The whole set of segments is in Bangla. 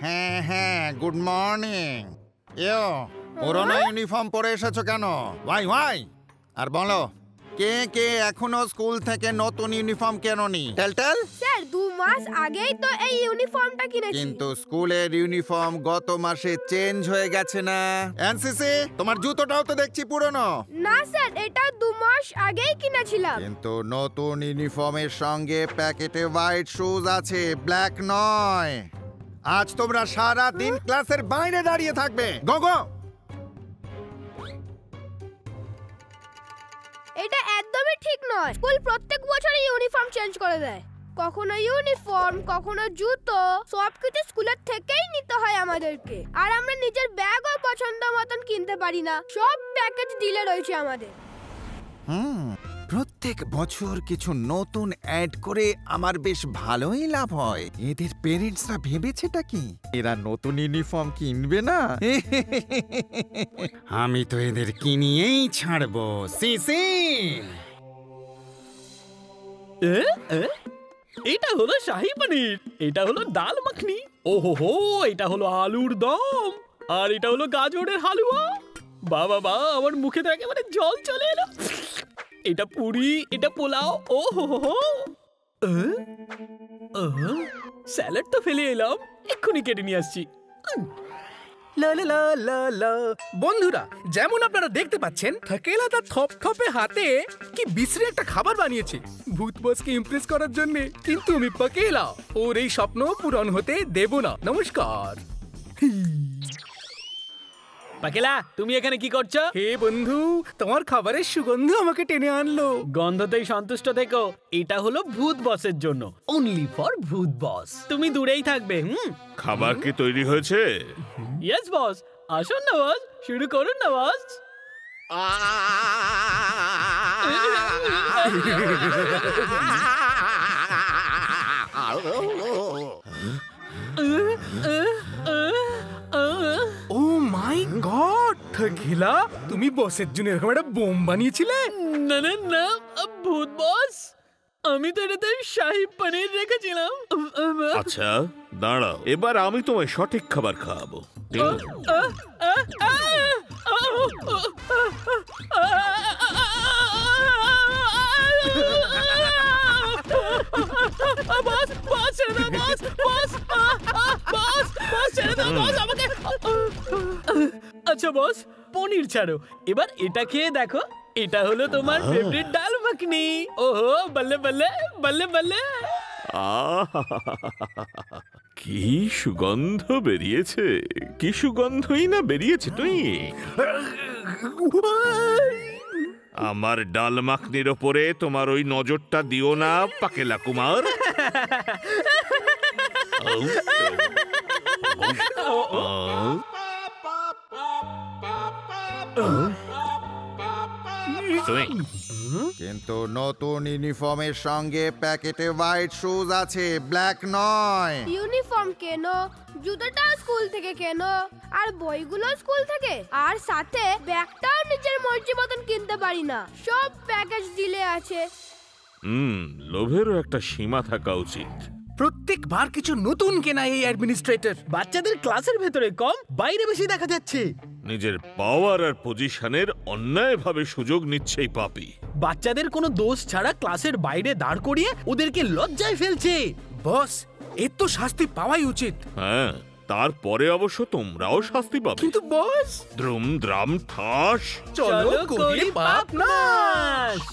হ্যাঁ হ্যাঁ, গুড মর্নিং। পুরনো ইউনিফর্ম পরে এসেছো কেন? ওয়াই? আর বলো, কে কে এখনো স্কুল থেকে নতুন ইউনিফর্ম কেননি? টেল স্যার 2 মাস আগেই তো এই ইউনিফর্মটা কিনেছি। কিন্তু স্কুলের ইউনিফর্ম গত মাসে চেঞ্জ হয়ে গেছে না? এনসিসি, তোমার জুতোটাও তো দেখছি পুরনো। না স্যার, এটা 2 মাস আগেই কিনেছিলাম। কিন্তু নতুন ইউনিফর্মের সঙ্গে প্যাকেটে হোয়াইট শুজ আছে, ব্ল্যাক নয়। আজ তোমরা সারা দিন ক্লাসের বাইরে দাঁড়িয়ে থাকবে। গো। এটা একদমই ঠিক নয়। স্কুল প্রত্যেক বছর ইউনিফর্ম চেঞ্জ করে দেয়। কখনো ইউনিফর্ম, কখনো জুতো, সবকিছু স্কুলের থেকেই নিতে হয় আমাদেরকে। আর আমরা নিজের ব্যাগও পছন্দ মতন কিনতে পারি না। সব প্যাকেজ ডিলে রয়েছে আমাদের। প্রত্যেক বছর কিছু নতুন অ্যাড করে আমার বেশ ভালোই লাভ হয়। এদের পেরেন্টসরা ভেবেছেটা কি এরা নতুন ইউনিফর্ম কিনবে না? আমি তো এদের কিনিয়েই ছাড়বো। সিসি, এটা হলো শাহী পনির, এটা হলো ডাল মাখনি, ওহো এটা হলো আলুর দম, আর এটা হলো গাজরের হালুয়া। বাবা আমার মুখে তো একেবারে জল চলে এলো। এটা পুরি, এটা পোলাও, ওহো। স্যালাড তো ফেলে এলাম, এক্ষুনি কেটে নিয়ে আসছি। বন্ধুরা, যেমন আপনারা দেখতে পাচ্ছেন, থাকেলা তার থপথপে হাতে কি বিশ্রী একটা খাবার বানিয়েছে ভূত বসকে ইমপ্রেস করার জন্য। কিন্তু আমি পাকেলা ওর এই স্বপ্ন পূরণ হতে দেব না। নমস্কার। পাকেলা, তুমি এখানে কি করছো? হে বন্ধু, তোমার খাবারের সুগন্ধ আমাকে টেনে আনলো। গন্ধতেই সন্তুষ্ট থেকো। এটা হলো ভূত বসের জন্য, অনলি ফর ভূত বস। তুমি দূরেই থাকবে। খাবার কি তৈরি হয়েছে? ইয়েস বস, আসুন না বস, শুরু করুন না বস। ও মাই গড, থাকেলা তুমি বসের জন্য এরকম একটা বোম বানিয়েছিলে? না, ভূত বস, আমি তো এটাতে শাহী পনির রেখেছিলাম। আচ্ছা দাঁড়াও, এবার আমি তোমায় সঠিক খাবার খাওয়াবো। আচ্ছা বস, পনির ছাড়ো, এবার এটা খেয়ে দেখো। এটা হলো তোমার ফেভারিট ডাল মাখনি। ওহো, বল্লে বল্লে বল্লে বল্লে। কি সুগন্ধ বেরিয়েছে, কি সুগন্ধই না বেরিয়েছে। তুই আমার ডাল মাখনির ওপরে তোমার ওই নজরটা দিও না পাকেলা কুমার। কিন্তু নতুন ইউনিফর্মের সঙ্গে প্যাকেটে হোয়াইট শুজ আছে, ব্ল্যাক নয়। ইউনিফর্ম কেন, জুতোটা স্কুল থেকে কেন, আর বইগুলো স্কুল থেকে, আর সাথে ব্যাগটাও নিজের মর্জি মতন কিনতে পারি না। সব প্যাকেজ ডিলে আছে। লোভেরও একটা সীমা থাকা উচিত। প্রত্যেকবার কিছু নতুন কেনা এই অ্যাডমিনিস্ট্রেটর। বাচ্চাদের ক্লাসের ভেতরে কম, বাইরে বেশি দেখা যাচ্ছে। নিজের পাওয়ার আর পজিশনের অন্যায়ভাবে সুযোগ নিচ্ছে এই পাপী। বাচ্চাদের কোনো দোষ ছাড়া ক্লাসের বাইরে দাঁড় করিয়ে ওদেরকে লজ্জায় ফেলছে। বস, এর তো শাস্তি পাওয়াই উচিত। হ্যাঁ, তারপরে অবশ্য তোমরাও শাস্তি পাবে। কিন্তু বস, দ্রুম দ্রাম ঠাস, চলো করি পাপ নাশ।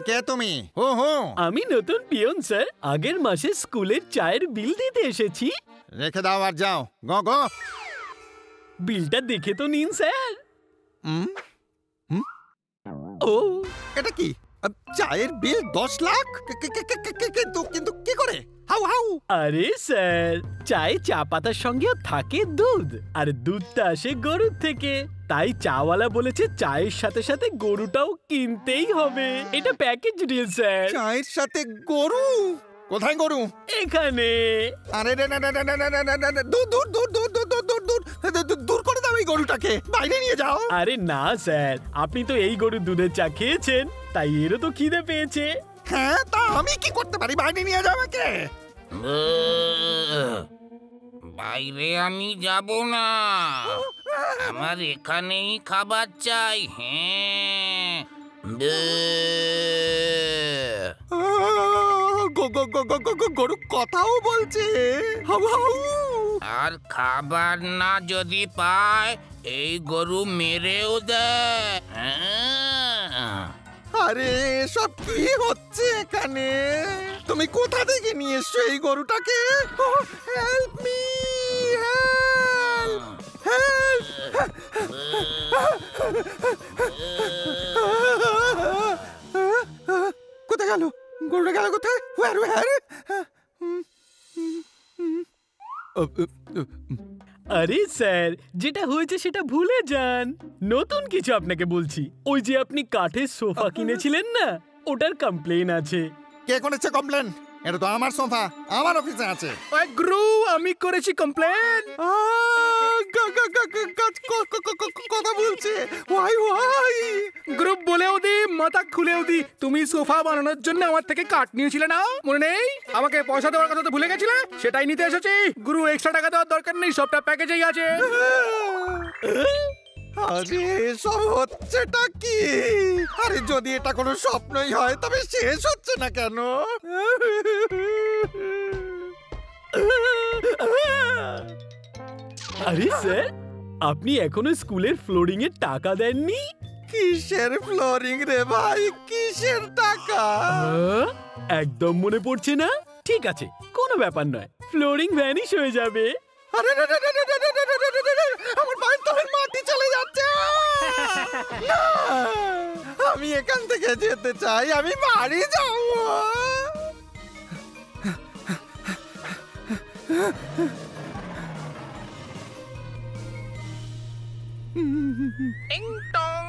কে তুমি? আমি নতুন পিয়ন স্যার, আগের মাসে স্কুলের চায়ের বিল দিতে এসেছি। রেখে দাও আর যাও। গো। বিলটা দেখে তো নিন স্যার। ও, এটা কি? চায়ের বিল 10 লাখ? কিন্তু কি করে? হাউ? আরে স্যার, চায়ে চা পাতার সঙ্গেও থাকে দুধ, আর দুধটা আসে গরুর থেকে। তাই চাওয়ালা বলেছে চায়ের সাথে সাথে গরুটাও কিনতেই হবে। এটা প্যাকেজ ডিল স্যার। চায়ের সাথে গরু? কোথায় গরু? এখানে। আরে রে রে রে রে রে রে রে রে রে, দূর দূর দূর দূর দূর দূর দূর দূর দূর দূর করে দাও এই গরুটাকে, বাইরে নিয়ে যাও। আরে না স্যার, আপনি তো এই গরুর দুধের চা খেয়েছেন, তাই এরও তো খিদে পেয়েছে। হ্যাঁ, তা আমি কি করতে পারি? বাইরে নিয়ে যাও একে। বাইরে আমি যাব না, আমার এখানেই খাবার চাই। হ্যাঁ, গরু কথাও বলছে। How how. আর খাবার না যদি পায় এই গরু মেরেও দেয়। হ্যাঁ। আরে সব কি হচ্ছে এখানে? তুমি কোথা থেকে নিয়ে এসছো এই গরুটাকে? হেল্প মি, হেল্প কোথায় গেল গরুটা? গেল কোথায়? Where? আরে স্যার, যেটা হয়েছে সেটা ভুলে যান। নতুন কিছু আপনাকে বলছি। ওই যে আপনি কাঠের সোফা কিনেছিলেন না, ওটার কমপ্লেন আছে। কে করেছে কমপ্লেন? এটা তো আমার সোফা, আমার অফিসে আছে। ওই গুরু, আমি করেছি কমপ্লেন। কথা বলছে। ওয়াই গ্রুপ বলেও দি, মাথা খুলেও দি, তুমি সোফা বানানোর জন্য আমার থেকে কাঠ নিয়েছিলে না, মনে নেই? আমাকে পয়সা দেওয়ার কথা তো ভুলে গেছিলে, সেটাই নিতে এসেছি। গুরু, এক্সট্রা টাকা দেওয়ার দরকার নেই, সবটা প্যাকেজেই আছে। আরে সব হচ্ছেটা কি? আরে যদি এটা কোনো স্বপ্নই হয় তবে শেষ হচ্ছে না কেন? আরে স্যার, আপনি এখনো স্কুলের ফ্লোরিং এর টাকা দেননি? কিসের ফ্লোরিং রে ভাই? কিসের টাকা? একদম মনে পড়ছে না? ঠিক আছে, কোনো ব্যাপার নয়, ফ্লোরিং ভ্যানিশ হয়ে যাবে। আরে আমার পায়ের তলার মাটি চলে যাচ্ছে। না, আমি এখান থেকে যেতে চাই, আমি বাড়ি যাব। টিং টং,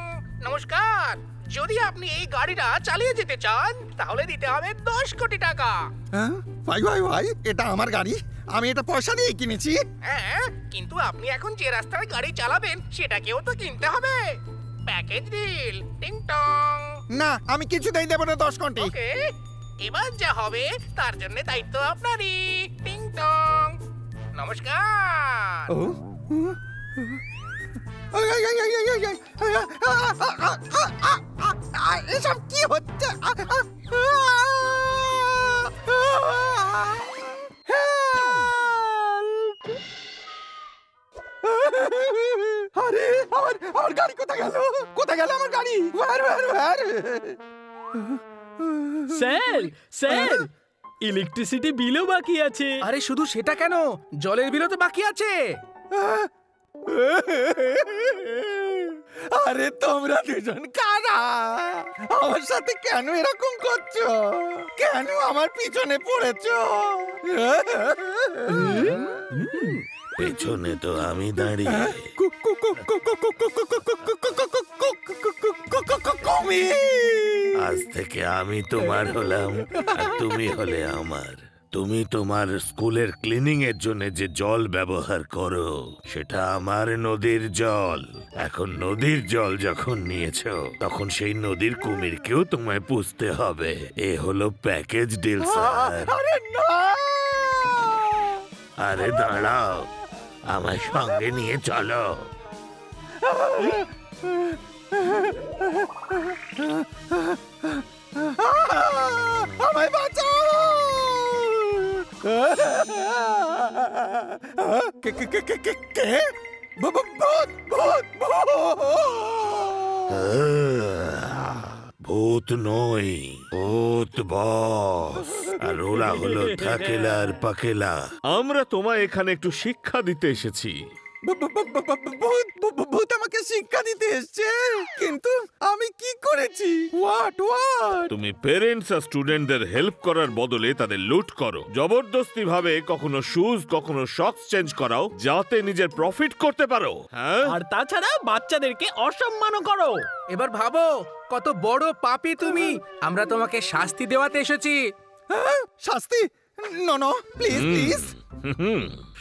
নমস্কার। যদি আপনি এই গাড়িটা চালিয়ে যেতে চান তাহলে দিতে হবে 10 কোটি টাকা। ভাই ভাই ভাই, এটা আমার গাড়ি, আমি এটা পয়সা দিয়ে কিনেছি। হ্যাঁ, কিন্তু আপনি এখন যে রাস্তায় গাড়ি চালাবেন সেটাকেও তো কিনতে হবে। Package deal. টিং টং। না, আমি কিছুতেই দেবো না 10 কোটি। ওকে, এবার যা হবে তার জন্য দায়িত্ব আপনারই। টিং টং, নমস্কার। এসব কি হচ্ছে? আরে আমার গাড়ি কোথায় গেল? কোথায় গেল আমার গাড়ি? স্যার স্যার, ইলেকট্রিসিটি বিলও বাকি আছে। আরে শুধু সেটা কেন, জলের বিলও তো বাকি আছে। আরে তোমরা দুজন কারা? আমার সাথে কেন এরকম করছো? কেন আমার পিছনে পড়েছো? পেছনে তো আমি দাঁড়িয়ে। আজ থেকে আমি তোমার হলাম আর তুমি হলে আমার। তুমি তোমার স্কুলের ক্লিনিং এর জন্য যে জল ব্যবহার করো সেটা আমার নদীর জল। এখন নদীর জল যখন নিয়েছো তখন সেই নদীর কুমিরকেও তোমায় পুষতে হবে। এ হলো প্যাকেজ ডিল স্যার। আরে দাঁড়াও, আমার সঙ্গে নিয়ে চলো। আমায় বাঁচাও! ভূত নই, ভূত বস। আর ওরা হলো থাকেলা আর পাকেলা। আমরা তোমায় এখানে একটু শিক্ষা দিতে এসেছি। ভূত আমাকে শিক্ষা দিতে এসছে, কিন্তু আমি কি করেছি? হোয়াট? তুমি পেরেন্টস আর স্টুডেন্টদের হেল্প করার বদলে তাদের লুট করো। জবরদস্তি ভাবে কখনো শুজ কখনো সক্স চেঞ্জ করাও যাতে নিজের প্রফিট করতে পারো। হ্যাঁ, আর তাছাড়া বাচ্চাদেরকে অসম্মানও করো। এবার ভাবো কত বড় পাপী তুমি। আমরা তোমাকে শাস্তি দেওয়াতে এসেছি। শাস্তি? No no, please please.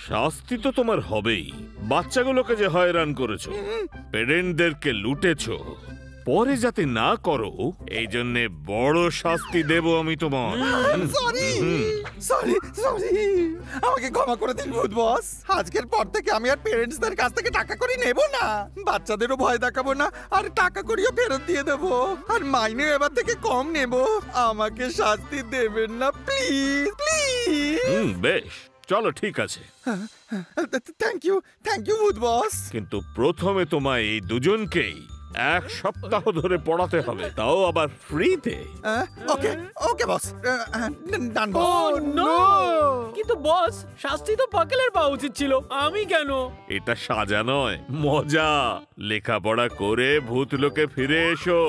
শাস্তি তো তোমার হবেই। বাচ্চাগুলোকে যে হয়রান করেছো, পেরেন্টদেরকে লুটেছো, পরে যাতে না করো এই জন্য বড় শাস্তি দেব আমি তোমার। সরি সরি সরি, আমাকে ক্ষমা করে দিন ভূত বস। আজকের পর থেকে আমি আর পেরেন্টসদের কাছ থেকে টাকা করি নেব না, বাচ্চাদেরও ভয় দেখাবো না, আর টাকা করিও ফেরত দিয়ে দেবো, আর মাইনে এবার থেকে কম নেব। আমাকে শাস্তি দেবেন না প্লিজ প্লিজ। বেশ, চলো ঠিক আছে, থ্যাংক ইউ ভূত বস। কিন্তু প্রথমে তোমায় এই দুজনকেই 1 সপ্তাহ ধরে পড়াতে হবে, তাও আবার ফ্রিতে। ওকে ওকে বস, ডান ও বস। নো! কিন্তু বস, শাস্তি তো পাকেলের পাওয়া উচিত ছিল, আমি কেন? এটা সাজা নয়, মজা। লেখাপড়া করে ভূত লোকে ফিরে এসো।